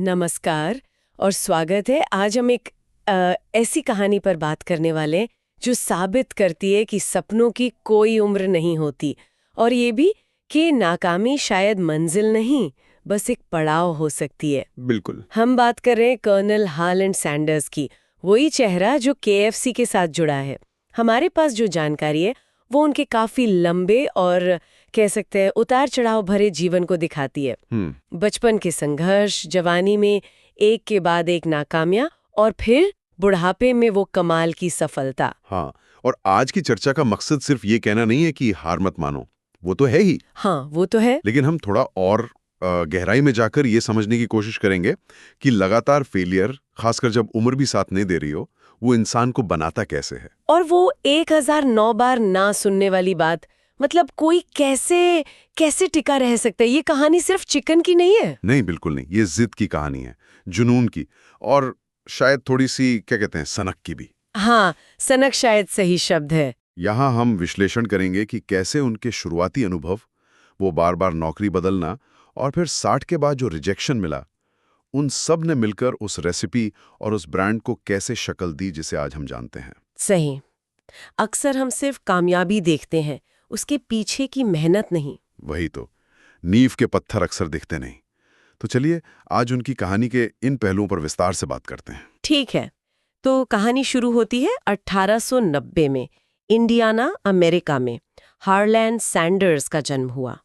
नमस्कार और स्वागत है। आज हम एक ऐसी कहानी पर बात करने वाले हैं जो साबित करती है कि सपनों की कोई उम्र नहीं होती, और ये भी कि नाकामी शायद मंजिल नहीं, बस एक पड़ाव हो सकती है। बिल्कुल। हम बात कर रहे हैं कर्नल हालैंड सैंडर्स की, वही चेहरा जो केएफसी के साथ जुड़ा है। हमारे पास जो जानकारी है वो उनके काफी लंबे और कह सकते हैं उतार चढ़ाव भरे जीवन को दिखाती है। बचपन के संघर्ष, जवानी में एक के बाद एक नाकामियां, और फिर बुढ़ापे में वो कमाल की सफलता। हाँ, और आज की चर्चा का मकसद सिर्फ ये कहना नहीं है कि हार मत मानो, वो तो है ही। हाँ, वो तो है। लेकिन हम थोड़ा और गहराई में जाकर ये समझने की कोशिश करेंगे कि लगातार फेलियर, खासकर जब उम्र भी साथ नहीं दे रही हो, वो इंसान को बनाता कैसे है। और वो 1009 बार ना सुनने वाली बात, मतलब कोई कैसे कैसे टिका रह सकता है। ये कहानी सिर्फ चिकन की नहीं है। नहीं, बिल्कुल नहीं। ये जिद की कहानी है, जुनून की, और शायद थोड़ी सी क्या कहते हैं, सनक की भी। हाँ, सनक शायद सही शब्द है। यहाँ हम विश्लेषण करेंगे कि कैसे उनके शुरुआती अनुभव, वो बार बार नौकरी बदलना और फिर 60 के बाद जो रिजेक्शन मिला, उन सब ने मिलकर उस रेसिपी और उस ब्रांड को कैसे शक्ल दी जिसे आज हम जानते हैं। सही। अक्सर हम सिर्फ कामयाबी देखते हैं, उसके पीछे की मेहनत नहीं। वही तो, नींव के पत्थर अक्सर दिखते नहीं। तो चलिए आज उनकी कहानी के इन पहलुओं पर विस्तार से बात करते हैं। ठीक है, तो कहानी शुरू होती है 1890 में, इंडियाना, अमेरिका में। हार्लैंड सैंडर्स का जन्म हुआ।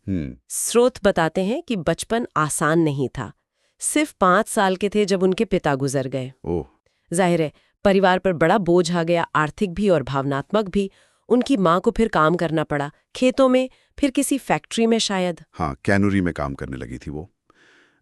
स्रोत बताते हैं कि बचपन आसान नहीं था। सिर्फ 5 साल के थे जब उनके पिता गुजर गए। ओह। जाहिर है, परिवार पर बड़ा बोझ आ गया, आर्थिक भी और भावनात्मक भी। उनकी माँ को फिर काम करना पड़ा, खेतों में, फिर किसी फैक्ट्री में शायद। हाँ, कैनरी में काम करने लगी थी वो।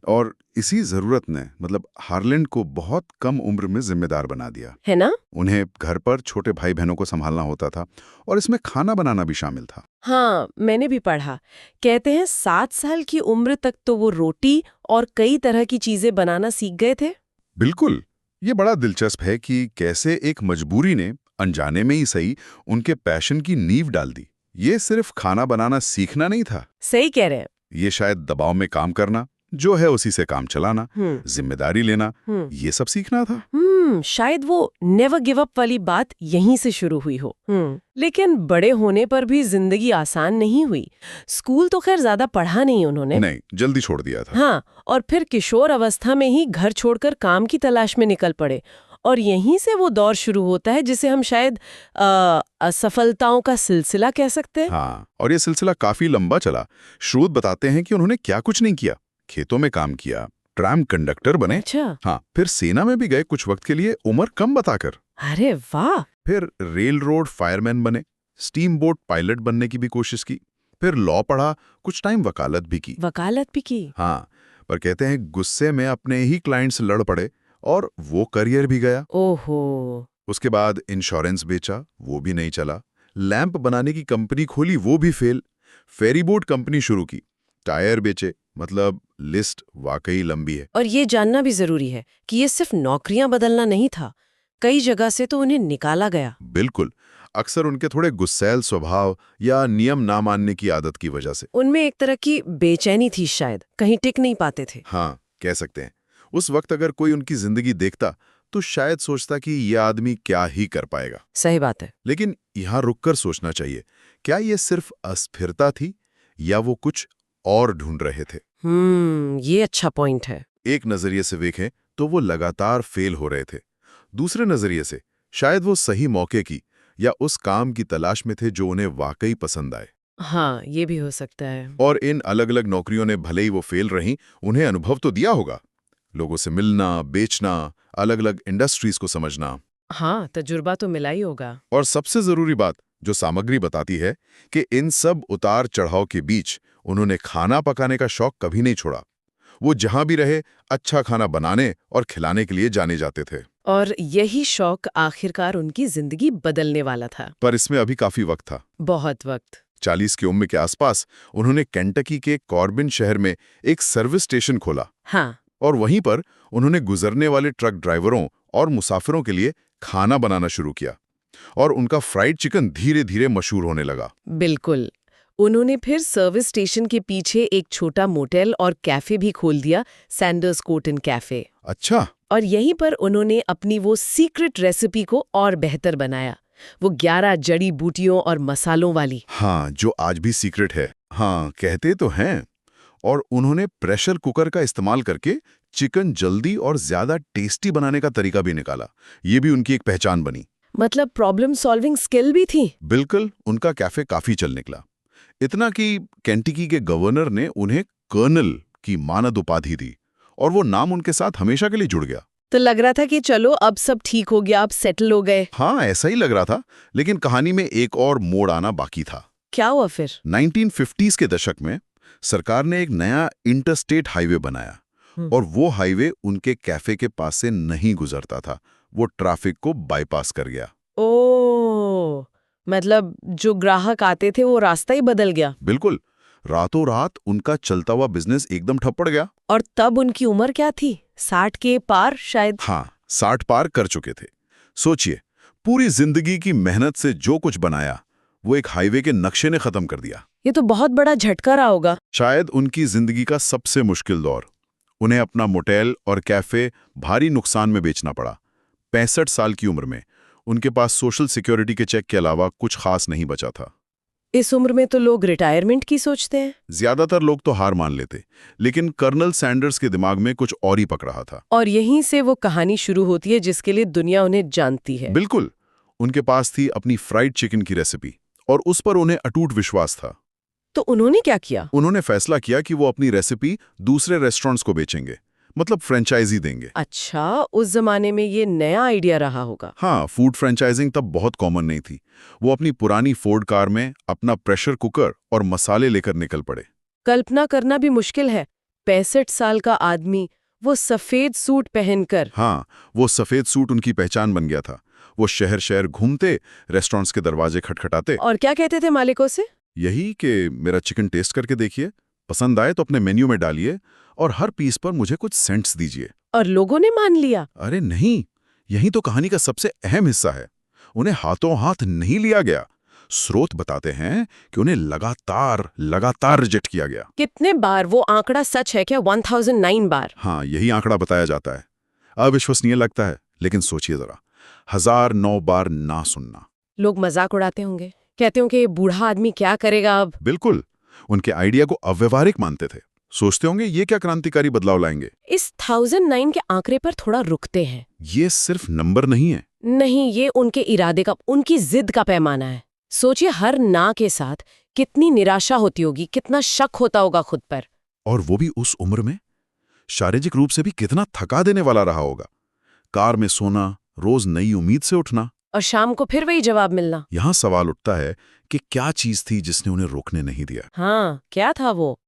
और इसी जरूरत ने मतलब हार्लैंड को बहुत कम उम्र में जिम्मेदार बना दिया, है ना? उन्हें घर पर छोटे भाई बहनों को संभालना होता था, और इसमें खाना बनाना भी शामिल था। हाँ, मैंने भी पढ़ा। कहते हैं 7 साल की उम्र तक तो वो रोटी और कई तरह की चीजें बनाना सीख गए थे। बिल्कुल। ये बड़ा दिलचस्प है कि कैसे एक मजबूरी ने, अनजाने में ही सही, उनके पैशन की नींव डाल दी। ये सिर्फ खाना बनाना सीखना नहीं था। सही कह रहे हैं। ये शायद दबाव में काम करना, जो है उसी से काम चलाना, जिम्मेदारी लेना, ये सब सीखना था। शायद वो नेवर गिव अप वाली बात यहीं से शुरू हुई हो। लेकिन बड़े होने पर भी जिंदगी आसान नहीं हुई। स्कूल तो खैर ज्यादा पढ़ा नहीं उन्होंने। नहीं, जल्दी छोड़ दिया था। हाँ, और फिर किशोर अवस्था में ही घर छोड़कर काम की तलाश में निकल पड़े। और यहीं से वो दौर शुरू होता है जिसे हम शायद असफलताओं का सिलसिला कह सकते हैं। हाँ, और ये सिलसिला काफी लंबा चला। स्रोत बताते हैं कि उन्होंने क्या कुछ नहीं किया। खेतों में काम किया, ट्राम कंडक्टर बने। अच्छा। हाँ, फिर सेना में भी गए कुछ वक्त के लिए, उम्र कम बताकर। अरे वाह। फिर रेल रोड फायरमैन बने, स्टीम बोट पायलट बनने की भी कोशिश की। फिर लॉ पढ़ा, कुछ टाइम वकालत भी की। वकालत भी की। हाँ, पर कहते हैं गुस्से में अपने ही क्लाइंट से लड़ पड़े और वो करियर भी गया। ओहो। उसके बाद इंश्योरेंस बेचा, वो भी नहीं चला। लैंप बनाने की कंपनी खोली, वो भी फेल। फेरी बोट कंपनी शुरू की, टायर बेचे। मतलब लिस्ट वाकई लंबी है। और ये जानना भी जरूरी है कि ये सिर्फ नौकरियां बदलना नहीं था, कई जगह से तो उन्हें निकाला गया। बिल्कुल। अक्सर उनके थोड़े गुस्सैल स्वभाव या नियम ना मानने की आदत की वजह से। उनमें एक तरह की बेचैनी थी, शायद कहीं टिक नहीं पाते थे। हाँ, कह सकते हैं। उस वक्त अगर कोई उनकी जिंदगी देखता तो शायद सोचता कि यह आदमी क्या ही कर पाएगा। सही बात है। लेकिन यहां रुककर सोचना चाहिए, क्या ये सिर्फ अस्थिरता थी या वो कुछ और ढूंढ रहे थे। ये अच्छा पॉइंट है। एक नजरिए से देखें तो वो लगातार फेल हो रहे थे। दूसरे नजरिए से शायद वो सही मौके की या उस काम की तलाश में थे जो उन्हें वाकई पसंद आए। हाँ, ये भी हो सकता है। और इन अलग अलग नौकरियों ने भले ही वो फेल रहीं, उन्हें अनुभव तो दिया होगा। लोगों से मिलना, बेचना, अलग अलग इंडस्ट्रीज को समझना। हाँ, तजुर्बा तो मिला ही होगा। और सबसे जरूरी बात जो सामग्री बताती है कि इन सब उतार चढ़ाव के बीच उन्होंने खाना पकाने का शौक कभी नहीं छोड़ा। वो जहां भी रहे अच्छा खाना बनाने और खिलाने के लिए जाने जाते थे। और यही शौक आखिरकार उनकी जिंदगी बदलने वाला था। पर इसमें अभी काफी वक्त था। बहुत वक्त। 40 की उम्र के आसपास उन्होंने केंटकी के कॉर्बिन शहर में एक सर्विस स्टेशन खोला। हाँ। और वहीं पर उन्होंने गुजरने वाले ट्रक ड्राइवरों और मुसाफिरों के लिए खाना बनाना शुरू किया। और उनका फ्राइड चिकन धीरे धीरे मशहूर होने लगा। बिल्कुल। उन्होंने फिर सर्विस स्टेशन के पीछे एक छोटा मोटेल और कैफे भी खोल दिया, सैंडर्स कोर्ट एंड कैफे। अच्छा। और यहीं पर उन्होंने अपनी वो सीक्रेट रेसिपी को और बेहतर बनाया, वो 11 जड़ी बूटियों और मसालों वाली। हाँ, जो आज भी सीक्रेट है। हाँ, कहते तो हैं। और उन्होंने प्रेशर कुकर का इस्तेमाल करके चिकन जल्दी और ज्यादा टेस्टी बनाने का तरीका भी निकाला। ये भी उनकी एक पहचान बनी। मतलब प्रॉब्लम सॉल्विंग स्किल भी थी। बिल्कुल, उनका कैफे काफी चल निकला। इतना कि केंटकी के गवर्नर ने उन्हें कर्नल की मानद उपाधि दी और वो नाम उनके साथ हमेशा के लिए जुड़ गया। तो लग रहा था कि चलो अब सब ठीक हो गया, अब सेटल हो गए। हाँ, ऐसा ही लग रहा था, लेकिन कहानी में एक और मोड़ आना बाकी था। क्या हुआ फिर? 1950s के दशक में सरकार ने एक नया इंटरस्टेट हाईवे बनाया और वो हाईवे उनके कैफे के पास से नहीं गुजरता था। वो ट्रैफिक को बाईपास कर गया। ओह, मतलब जो ग्राहक आते थे वो रास्ता ही बदल गया। बिल्कुल, रातों रात उनका चलता हुआ बिजनेस एकदम ठप पड़ गया। और तब उनकी उम्र क्या थी? 60 के पार शायद। हाँ, 60 पार कर चुके थे। सोचिए, पूरी जिंदगी की मेहनत से जो कुछ बनाया वो एक हाईवे के नक्शे ने खत्म कर दिया। ये तो बहुत बड़ा झटका रहा होगा। शायद उनकी जिंदगी का सबसे मुश्किल दौर। उन्हें अपना मोटेल और कैफे भारी नुकसान में बेचना पड़ा। 65 साल की उम्र में उनके पास सोशल सिक्योरिटी के चेक के अलावा कुछ खास नहीं बचा था। इस उम्र में तो लोग रिटायरमेंट की सोचते हैं। ज्यादातर लोग तो हार मान लेते, लेकिन कर्नल सैंडर्स के दिमाग में कुछ और ही पक रहा था। और यहीं से वो कहानी शुरू होती है जिसके लिए दुनिया उन्हें जानती है। बिल्कुल, उनके पास थी अपनी फ्राइड चिकन की रेसिपी और उस पर उन्हें अटूट विश्वास था। तो उन्होंने क्या किया? उन्होंने फैसला किया कि वो अपनी रेसिपी दूसरे रेस्टोरेंट्स को बेचेंगे, मतलब फ्रेंचाइजी देंगे। अच्छा, उस जमाने में ये नया आइडिया रहा होगा। हाँ, फूड फ्रेंचाइजिंग तब बहुत कॉमन नहीं थी। वो अपनी पुरानी फोर्ड कार में अपना प्रेशर कुकर और मसाले लेकर निकल पड़े। कल्पना करना भी मुश्किल है, 65 साल का आदमी, वो सफेद सूट पहनकर। हाँ, वो सफेद सूट उनकी पहचान बन गया था। वो शहर शहर घूमते, रेस्टोरेंट्स के दरवाजे खटखटाते। और क्या कहते थे मालिकों से? यही कि मेरा चिकन टेस्ट करके देखिए, पसंद आए तो अपने मेन्यू में डालिए और हर पीस पर मुझे कुछ सेंट्स दीजिए। और लोगों ने मान लिया? अरे नहीं, यही तो कहानी का सबसे अहम हिस्सा है। उन्हें हाथों हाथ नहीं लिया गया। स्रोत बताते हैं कि उन्हें लगातार रिजेक्ट किया गया। कितने बार? वो आंकड़ा सच है क्या? 1009 बार? हाँ, यही आंकड़ा बताया जाता है। अविश्वसनीय लगता है, लेकिन सोचिए जरा, 1009 बार ना सुनना। लोग मजाक उड़ाते होंगे, कहते होंगे ये बूढ़ा आदमी क्या करेगा अब। बिल्कुल, उनके आइडिया को अव्यवहारिक मानते थे। सोचते होंगे ये क्या क्रांतिकारी बदलाव लाएंगे। इस 1009 के आंकड़े पर थोड़ा रुकते हैं। ये सिर्फ नंबर नहीं है। नहीं, ये उनके इरादे का, उनकी जिद का पैमाना है। सोचिए, हर ना के साथ कितनी निराशा होती होगी, कितना शक होता होगा खुद पर। और वो भी उस उम्र में। शारीरिक रूप से भी कितना थका देने वाला रहा होगा। कार में सोना, रोज नई उम्मीद से उठना, और शाम को फिर वही जवाब मिलना। यहां सवाल उठता है कि क्या चीज थी जिसने उन्हें रोकने नहीं दिया। हाँ, क्या था वो?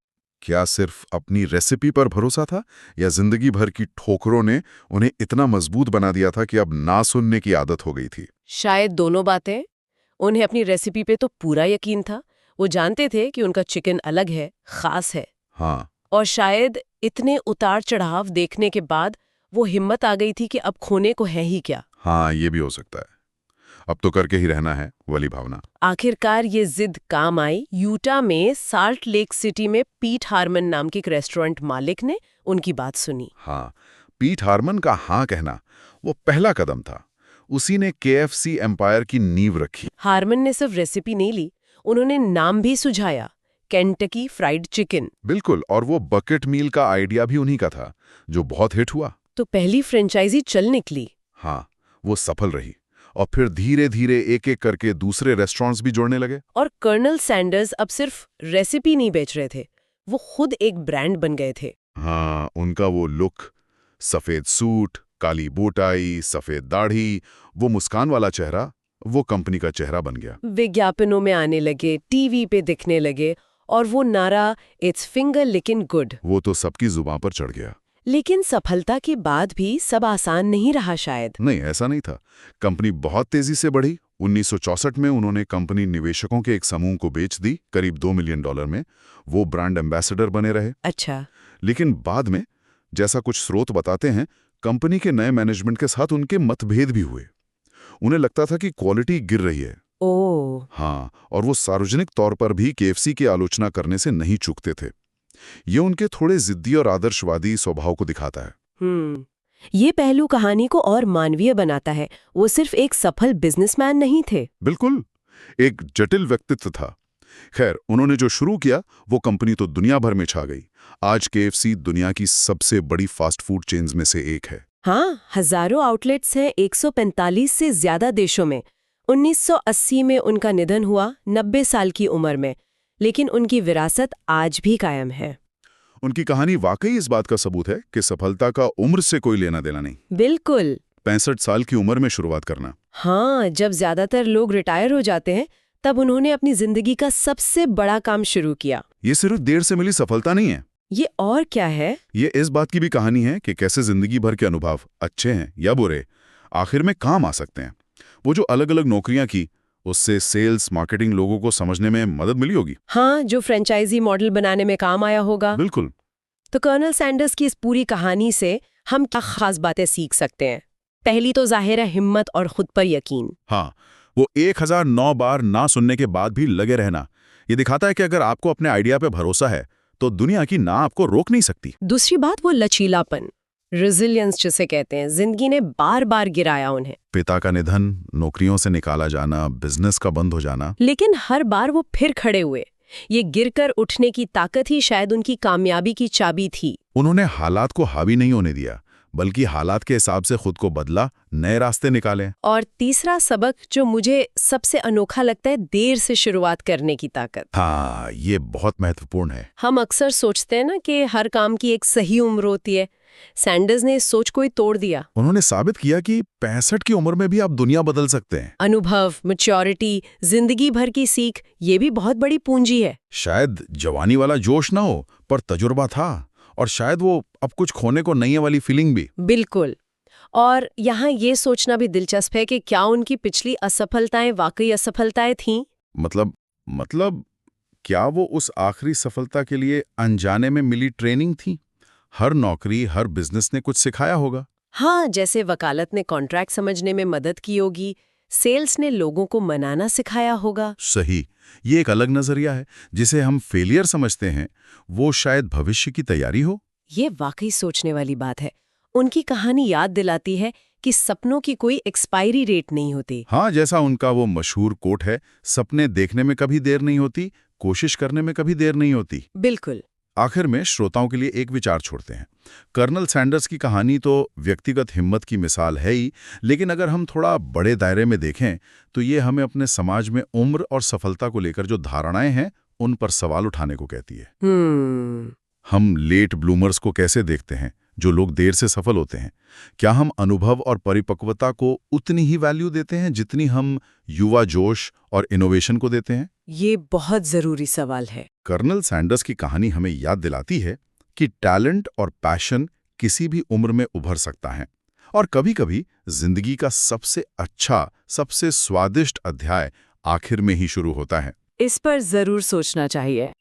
क्या सिर्फ अपनी रेसिपी पर भरोसा था, या जिंदगी भर की ठोकरों ने उन्हें इतना मजबूत बना दिया था कि अब ना सुनने की आदत हो गई थी। शायद दोनों बातें। उन्हें अपनी रेसिपी पे तो पूरा यकीन था। वो जानते थे कि उनका चिकन अलग है, खास है। हाँ, और शायद इतने उतार चढ़ाव देखने के बाद वो हिम्मत आ गई थी कि अब खोने को है ही क्या। हाँ, ये भी हो सकता है। अब तो करके ही रहना है, वाली भावना। आखिरकार ये जिद काम आई। यूटा में साल्ट लेक सिटी में पीट हार्मन नाम के एक रेस्टोरेंट मालिक ने उनकी बात सुनी। हाँ, पीट हार्मन का हाँ कहना वो पहला कदम था। उसी ने KFC एम्पायर की नींव रखी। हार्मन ने सिर्फ रेसिपी नहीं ली, उन्होंने नाम भी सुझाया, केंटकी फ्राइड चिकन। बिल्कुल, और वो बकेट मील का आइडिया भी उन्हीं का था, जो बहुत हिट हुआ। तो पहली फ्रेंचाइजी चल निकली। हाँ, वो सफल रही और फिर धीरे धीरे एक एक करके दूसरे रेस्टोरेंट्स भी जोड़ने लगे। और कर्नल सैंडर्स अब सिर्फ रेसिपी नहीं बेच रहे थे, वो खुद एक ब्रांड बन गए थे। हाँ, उनका वो लुक, सफेद सूट, काली बोटाई, सफेद दाढ़ी, वो मुस्कान वाला चेहरा, वो कंपनी का चेहरा बन गया। विज्ञापनों में आने लगे, टीवी पे दिखने लगे, और वो नारा इट्स फिंगर लिकिंग गुड, वो तो सबकी जुबान पर चढ़ गया। लेकिन सफलता के बाद भी सब आसान नहीं रहा शायद। नहीं, ऐसा नहीं था। कंपनी बहुत तेजी से बढ़ी। 1964 में उन्होंने कंपनी निवेशकों के एक समूह को बेच दी, करीब $2 मिलियन में। वो ब्रांड एम्बेसडर बने रहे। अच्छा। लेकिन बाद में, जैसा कुछ स्रोत बताते हैं, कंपनी के नए मैनेजमेंट के साथ उनके मतभेद भी हुए। उन्हें लगता था कि क्वालिटी गिर रही है, ओह। हाँ, और वो सार्वजनिक तौर पर भी केएफसी की आलोचना करने से नहीं चूकते थे। ये उनके थोड़े जिद्दी और आदर्शवादी स्वभाव को दिखाता है। ये पहलू कहानी को और मानवीय बनाता है। वो सिर्फ एक सफल बिजनेसमैन नहीं थे। बिल्कुल, एक जटिल व्यक्तित्व था। खैर, उन्होंने जो शुरू किया वो कंपनी तो दुनिया भर में छा गई। आज केएफसी दुनिया की सबसे बड़ी फास्ट फूड चेन्स में से एक है। हाँ, हजारों आउटलेट्स हैं 145 से ज्यादा देशों में। 1980 में उनका निधन हुआ 90 साल की उम्र में, लेकिन उनकी विरासत आज भी कायम है। उनकी कहानी वाकई इस बात का सबूत है कि सफलता का उम्र से कोई लेना देना नहीं। बिल्कुल। 65 साल की उम्र में शुरुआत करना। हाँ, जब ज्यादातर लोग रिटायर हो जाते हैं तब उन्होंने अपनी जिंदगी का सबसे बड़ा काम शुरू किया। ये सिर्फ देर से मिली सफलता नहीं है। ये और क्या है? ये इस बात की भी कहानी है कि कैसे जिंदगी भर के अनुभव, अच्छे हैं या बुरे, आखिर में काम आ सकते हैं। वो जो अलग-अलग नौकरियां की, उससे सेल्स, मार्केटिंग लोगों को समझने में मदद मिली होगी। हाँ, जो फ्रेंचाइजी मॉडल बनाने में काम आया होगा। बिल्कुल। तो कर्नल सैंडर्स की इस पूरी कहानी से हम क्या खास बातें सीख सकते हैं? पहली तो जाहिर है हिम्मत और खुद पर यकीन। हाँ, वो 1009 बार ना सुनने के बाद भी लगे रहना, ये दिखाता है कि अगर आपको अपने आइडिया पे भरोसा है तो दुनिया की ना आपको रोक नहीं सकती। दूसरी बात वो लचीलापन, रेजिलियंस जिसे कहते हैं। जिंदगी ने बार बार गिराया उन्हें। पिता का निधन, नौकरियों से निकाला जाना, बिजनेस का बंद हो जाना, लेकिन हर बार वो फिर खड़े हुए। ये गिरकर उठने की ताकत ही शायद उनकी कामयाबी की चाबी थी। उन्होंने हालात को हावी नहीं होने दिया, बल्कि हालात के हिसाब से खुद को बदला, नए रास्ते निकाले। और तीसरा सबक जो मुझे सबसे अनोखा लगता है, देर से शुरुआत करने की ताकत। हाँ, ये बहुत महत्वपूर्ण है। हम अक्सर सोचते हैं ना कि हर काम की एक सही उम्र होती है। सैंडर्स ने इस सोच को ही तोड़ दिया। उन्होंने साबित किया कि 65 की उम्र में भी आप दुनिया बदल सकते हैं। अनुभव, मैच्योरिटी, जिंदगी भर की सीख, ये भी बहुत बड़ी पूंजी है। शायद जवानी वाला जोश ना हो, पर तजुर्बा था, और शायद वो अब कुछ खोने को नहीं है वाली फीलिंग भी। बिल्कुल। और यहाँ ये सोचना भी दिलचस्प है कि क्या उनकी पिछली असफलताएं वाकई असफलताएं थीं? मतलब क्या वो उस आखिरी सफलता के लिए अनजाने में मिली ट्रेनिंग थी? हर नौकरी, हर बिजनेस ने कुछ सिखाया होगा। हाँ, जैसे वकालत ने कॉन्ट्रैक्ट समझने में मदद की होगी, सेल्स ने लोगों को मनाना सिखाया होगा। सही, ये एक अलग नजरिया है। जिसे हम फेलियर समझते हैं, वो शायद भविष्य की तैयारी हो। ये वाकई सोचने वाली बात है। उनकी कहानी याद दिलाती है कि सपनों की कोई एक्सपायरी डेट नहीं होती। हाँ, जैसा उनका वो मशहूर कोट है, सपने देखने में कभी देर नहीं होती, कोशिश करने में कभी देर नहीं होती। बिल्कुल। आखिर में श्रोताओं के लिए एक विचार छोड़ते हैं। कर्नल सैंडर्स की कहानी तो व्यक्तिगत हिम्मत की मिसाल है ही, लेकिन अगर हम थोड़ा बड़े दायरे में देखें तो ये हमें अपने समाज में उम्र और सफलता को लेकर जो धारणाएं हैं, उन पर सवाल उठाने को कहती है। हम लेट ब्लूमर्स को कैसे देखते हैं, जो लोग देर से सफल होते हैं? क्या हम अनुभव और परिपक्वता को उतनी ही वैल्यू देते हैं जितनी हम युवा जोश और इनोवेशन को देते हैं? ये बहुत जरूरी सवाल है। कर्नल सैंडर्स की कहानी हमें याद दिलाती है कि टैलेंट और पैशन किसी भी उम्र में उभर सकता है, और कभी-कभी जिंदगी का सबसे अच्छा, सबसे स्वादिष्ट अध्याय आखिर में ही शुरू होता है। इस पर जरूर सोचना चाहिए।